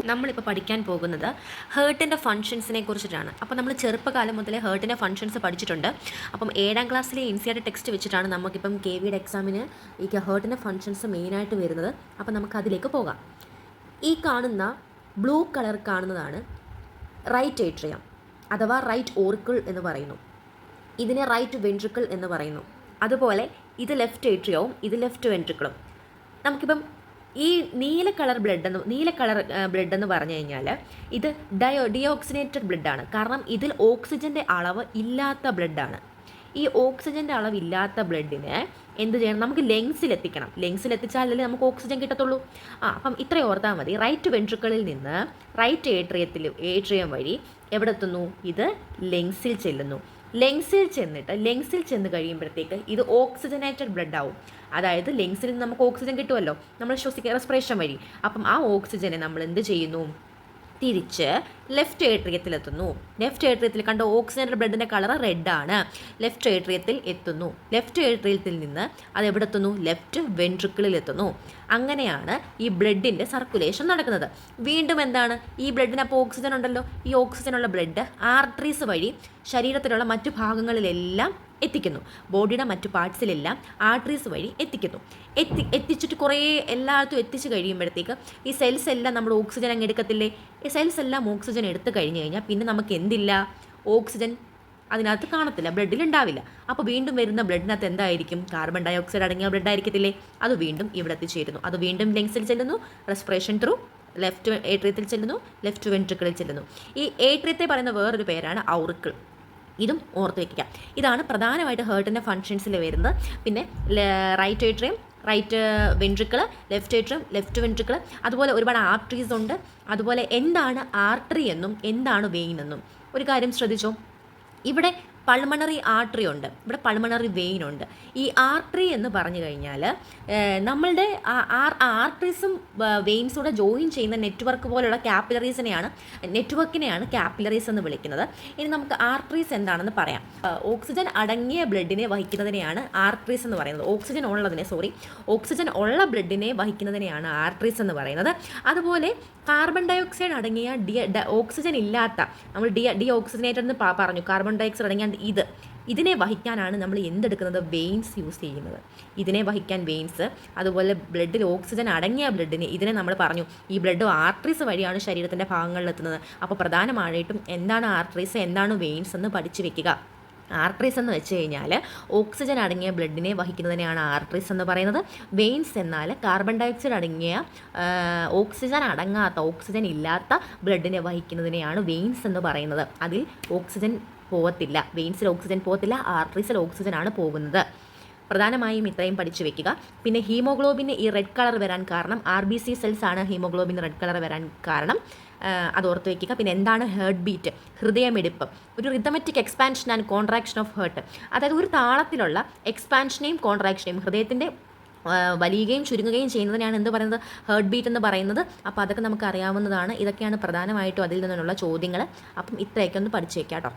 നമ്മളിപ്പോൾ പഠിക്കാൻ പോകുന്നത് ഹേർട്ടിൻ്റെ ഫങ്ഷൻസിനെ കുറിച്ചിട്ടാണ്. അപ്പോൾ നമ്മൾ ചെറുപ്പകാലം മുതലേ ഹേർട്ടിൻ്റെ ഫങ്ഷൻസ് പഠിച്ചിട്ടുണ്ട്. അപ്പം 7ാം ക്ലാസ്സിലെ NCERT ടെക്സ്റ്റ് വെച്ചിട്ടാണ് നമുക്കിപ്പം KVയുടെ എക്സാമിന് ഈ ഹേർട്ടിൻ്റെ ഫങ്ഷൻസ് മെയിനായിട്ട് വരുന്നത്. അപ്പം നമുക്കതിലേക്ക് പോകാം. ഈ കാണുന്ന ബ്ലൂ കളർ കാണുന്നതാണ് റൈറ്റ് ഏട്രിയം അഥവാ റൈറ്റ് ഓറിക്കിൾ എന്ന് പറയുന്നു. ഇതിനെ റൈറ്റ് വെൻട്രിക്കിൾ എന്ന് പറയുന്നു. അതുപോലെ ഇത് ലെഫ്റ്റ് ഏട്രിയവും ഇത് ലെഫ്റ്റ് വെൻട്രിക്കിളും. നമുക്കിപ്പം ഈ നീല കളർ ബ്ലഡ് എന്ന് പറഞ്ഞു കഴിഞ്ഞാൽ ഇത് ഡിയോക്സിനേറ്റഡ് ബ്ലഡാണ്. കാരണം ഇതിൽ ഓക്സിജൻ്റെ അളവ് ഇല്ലാത്ത ബ്ലഡാണ്. ഈ ഓക്സിജൻ്റെ അളവ് ഇല്ലാത്ത ബ്ലഡിന് എന്ത് ചെയ്യണം? നമുക്ക് ലെങ്സിൽ എത്തിക്കണം. ലെങ്സിൽ എത്തിച്ചാലല്ലേ നമുക്ക് ഓക്സിജൻ കിട്ടത്തുള്ളൂ. അപ്പം ഇത്രയും ഓർത്താൽ മതി. റൈറ്റ് വെൻട്രിക്കിളിൽ നിന്ന് റൈറ്റ് ഏട്രിയം വഴി എവിടെ എത്തുന്നു? ഇത് ലെങ്സിൽ ചെല്ലുന്നു. ലെങ്സിൽ ചെന്ന് കഴിയുമ്പോഴത്തേക്ക് ഇത് ഓക്സിജനേറ്റഡ് ബ്ലഡ് ആവും. അതായത് ലെങ്സിൽ നിന്ന് നമുക്ക് ഓക്സിജൻ കിട്ടുമല്ലോ, നമ്മൾ റെസ്പിറേഷൻ വഴി. അപ്പം ആ ഓക്സിജനെ നമ്മൾ എന്ത് ചെയ്യുന്നു? തിരിച്ച് ലെഫ്റ്റ് ഏട്രിയത്തിലെത്തുന്നു. ലെഫ്റ്റ് ഏട്രിയത്തിൽ കണ്ട ഓക്സിജൻ്റെ ബ്ലഡിൻ്റെ കളർ റെഡാണ്. ലെഫ്റ്റ് ഏട്രിയത്തിൽ എത്തുന്നു. ലെഫ്റ്റ് ഏട്രിയത്തിൽ നിന്ന് അത് എവിടെ എത്തുന്നു? ലെഫ്റ്റ് വെൻട്രിക്കിളിൽ എത്തുന്നു. അങ്ങനെയാണ് ഈ ബ്ലഡിൻ്റെ സർക്കുലേഷൻ നടക്കുന്നത്. വീണ്ടും എന്താണ് ഈ ബ്ലഡിന്? അപ്പോൾ ഓക്സിജൻ ഉണ്ടല്ലോ. ഈ ഓക്സിജനുള്ള ബ്ലഡ് ആർട്ടറീസ് വഴി ശരീരത്തിലുള്ള മറ്റു ഭാഗങ്ങളിലെല്ലാം എത്തിക്കുന്നു. ബോഡിയുടെ മറ്റു പാർട്സിലെല്ലാം ആർട്ടറീസ് വഴി എത്തിക്കുന്നു. എത്തിച്ചിട്ട് കുറേ എല്ലായിടത്തും എത്തിച്ച് കഴിയുമ്പോഴത്തേക്ക് ഈ സെൽസ് എല്ലാം നമ്മൾ ഓക്സിജൻ അങ്ങ് എടുക്കത്തില്ലേ? ഈ സെൽസ് എല്ലാം ഓക്സിജൻ എടുത്തു കഴിഞ്ഞ് കഴിഞ്ഞാൽ പിന്നെ നമുക്ക് എന്തില്ല? ഓക്സിജൻ അതിനകത്ത് കാണത്തില്ല, ബ്ലഡിൽ ഉണ്ടാവില്ല. അപ്പോൾ വീണ്ടും വരുന്ന ബ്ലഡിനകത്ത് എന്തായിരിക്കും? കാർബൺ ഡൈ ഓക്സൈഡ് അടങ്ങിയ ബ്ലഡ് ആയിരിക്കത്തില്ലേ? അത് വീണ്ടും ഇവിടെ എത്തിച്ചേരുന്നു. അത് വീണ്ടും ലെങ്സിൽ ചെല്ലുന്നു. റെസ്പിറേഷൻ ത്രൂ ലെഫ്റ്റ് ഏട്രിയത്തിൽ ചെല്ലുന്നു, ലെഫ്റ്റ് വെൻട്രിക്കിളിൽ ചെല്ലുന്നു. ഈ ഏട്രിയത്തെ പറയുന്ന വേറൊരു പേരാണ് ഔറിക്കിൾ. ഇതും ഓർത്ത് വയ്ക്കുക. ഇതാണ് പ്രധാനമായിട്ട് ഹേർട്ടിൻ്റെ ഫങ്ഷൻസിൽ വരുന്നത്. പിന്നെ right atrium, right ventricle, left atrium, left ventricle. അതുപോലെ ഒരുപാട് ആർട്ടറീസ് ഉണ്ട്. അതുപോലെ എന്താണ് ആർട്ടറി എന്നും എന്താണ് വെയിൻ എന്നും ഒരു കാര്യം ശ്രദ്ധിച്ചോ. ഇവിടെ പൾമണറി ആർട്ടറി ഉണ്ട്, ഇവിടെ പൾമണറി വെയിൻ ഉണ്ട്. ഈ ആർട്ടറി എന്ന് പറഞ്ഞു കഴിഞ്ഞാൽ നമ്മളുടെ ആർട്ടറീസും വെയിൻസൂടെ ജോയിൻ ചെയ്യുന്ന നെറ്റ്വർക്ക് പോലുള്ള നെറ്റ്വർക്കിനെയാണ് കാപ്പിലറീസ് എന്ന് വിളിക്കുന്നത്. ഇനി നമുക്ക് ആർട്ടറീസ് എന്താണെന്ന് പറയാം. ഓക്സിജൻ അടങ്ങിയ ബ്ലഡിനെ വഹിക്കുന്നതിനെയാണ് ആർട്ടറീസ് എന്ന് പറയുന്നത്. ഓക്സിജൻ ഉള്ള ബ്ലഡിനെ വഹിക്കുന്നതിനെയാണ് ആർട്ടറീസ് എന്ന് പറയുന്നത്. അതുപോലെ കാർബൺ ഡൈ ഓക്സൈഡ് അടങ്ങിയ ഓക്സിജൻ ഇല്ലാത്ത, നമ്മൾ ഡീഓക്സിജനേറ്റഡ് എന്ന് പറഞ്ഞു, കാർബൺ ഡൈ ഓക്സൈഡ് അടങ്ങിയ ഇതിനെ വഹിക്കാനാണ് നമ്മൾ എന്തെടുക്കുന്നത്? വെയിൻസ് യൂസ് ചെയ്യുന്നത്. ഇതിനെ വഹിക്കാൻ വെയിൻസ്. അതുപോലെ ബ്ലഡിൽ ഓക്സിജൻ അടങ്ങിയ ഇതിനെ നമ്മൾ പറഞ്ഞു ഈ ബ്ലഡ് ആർട്ടറീസ് വഴിയാണ് ശരീരത്തിൻ്റെ ഭാഗങ്ങളിലെത്തുന്നത്. അപ്പോൾ പ്രധാനമായിട്ടും എന്താണ് ആർട്ടറീസ്, എന്താണ് വെയിൻസ് എന്ന് പഠിച്ചു വെക്കുക. ആർട്ടറീസ് എന്ന് വെച്ച് കഴിഞ്ഞാൽ ഓക്സിജൻ അടങ്ങിയ ബ്ലഡിനെ വഹിക്കുന്നതിനെയാണ് ആർട്ടറീസ് എന്ന് പറയുന്നത്. വെയിൻസ് എന്നാൽ കാർബൺ ഡൈ ഓക്സൈഡ് അടങ്ങിയ ഓക്സിജൻ ഇല്ലാത്ത ബ്ലഡിനെ വഹിക്കുന്നതിനെയാണ് വെയിൻസ് എന്ന് പറയുന്നത്. അതിൽ ഓക്സിജൻ പോകത്തില്ല, വെയിൻസിൽ ഓക്സിജൻ പോകത്തില്ല, ആർട്ടറീസിൽ ഓക്സിജനാണ് പോകുന്നത്. പ്രധാനമായും ഇത്രയും പഠിച്ചു വെക്കുക. പിന്നെ ഹീമോഗ്ലോബിന് ഈ റെഡ് കളർ വരാൻ കാരണം RBC സെൽസ് ആണ് ഹീമോഗ്ലോബിന് റെഡ് കളർ വരാൻ കാരണം. അത് ഓർത്ത് വയ്ക്കുക. പിന്നെ എന്താണ് ഹേർട്ട് ബീറ്റ്? ഹൃദയമിടിപ്പ്. ഒരു rhythmic expansion and contraction of heart. അതായത് ഒരു താളത്തിലുള്ള എക്സ്പാൻഷനെയും കോൺട്രാക്ഷനെയും, ഹൃദയത്തിൻ്റെ വലിയുകയും ചുരുങ്ങുകയും ചെയ്യുന്നതിനാണ് എന്ത് പറയുന്നത്? ഹേർട്ട് ബീറ്റ് എന്ന് പറയുന്നത്. അപ്പോൾ അതൊക്കെ നമുക്ക് അറിയാവുന്നതാണ്. ഇതൊക്കെയാണ് പ്രധാനമായിട്ടും അതിൽ നിന്നുള്ള ചോദ്യങ്ങൾ. അപ്പം ഇത്രയൊക്കെ ഒന്ന് പഠിച്ചു വയ്ക്കാം കേട്ടോ.